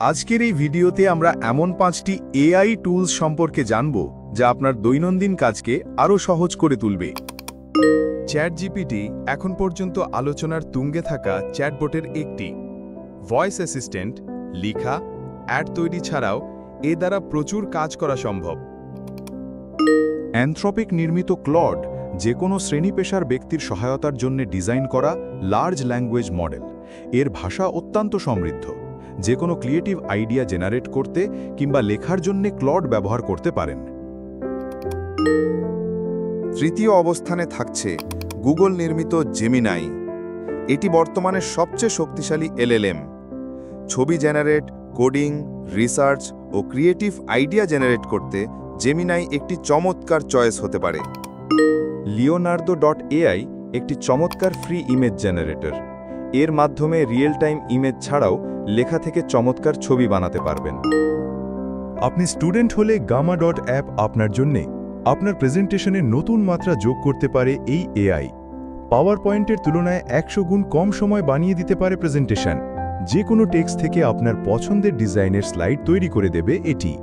আজকের এই ভিডিওতে আমরা এমন 5টি এআই টুলস সম্পর্কে জানব যা আপনার দৈনন্দিন কাজকে আরও সহজ করে তুলবে। চ্যাটজিপিটি এখন পর্যন্ত আলোচনার তুঙ্গে থাকা চ্যাটবটের একটি ভয়েস অ্যাসিস্ট্যান্ট। লেখা, অ্যাড তৈরি ছাড়াও এ দ্বারা প্রচুর কাজ করা সম্ভব। অ্যানথ্রপিক নির্মিত ক্লড যে কোনো শ্রেণী-পেশার ব্যক্তির সহায়তার জন্য ডিজাইন করা লার্জ ল্যাঙ্গুয়েজ মডেল। এর ভাষা অত্যন্ত সমৃদ্ধ, যে কোনো ক্রিয়েটিভ আইডিয়া জেনারেট করতে কিংবা লেখার জন্য ক্লড ব্যবহার করতে পারেন। তৃতীয় অবস্থানে থাকছে গুগল নির্মিত জেমিনাই। এটি বর্তমানে সবচেয়ে শক্তিশালী এলএলএম। ছবি জেনারেট, কোডিং, রিসার্চ ও ক্রিয়েটিভ আইডিয়া জেনারেট করতে জেমিনাই একটি চমৎকার চয়েস হতে পারে। লিওনার্দো.এআই একটি চমৎকার ফ্রি ইমেজ জেনারেটর। এর মাধ্যমে রিয়েল টাইম ইমেজ ছাড়াও লেখা থেকে চমৎকার ছবি বানাতে পারবেন। আপনি স্টুডেন্ট হলে গামা.অ্যাপ আপনার জন্যে আপনার প্রেজেন্টেশনে নতুন মাত্রা যোগ করতে পারে এই এআই। পাওয়ার পয়েন্টের তুলনায় 100 গুণ কম সময় বানিয়ে দিতে পারে প্রেজেন্টেশন। যে কোনো টেক্সট থেকে আপনার পছন্দের ডিজাইনের স্লাইড তৈরি করে দেবে এটি।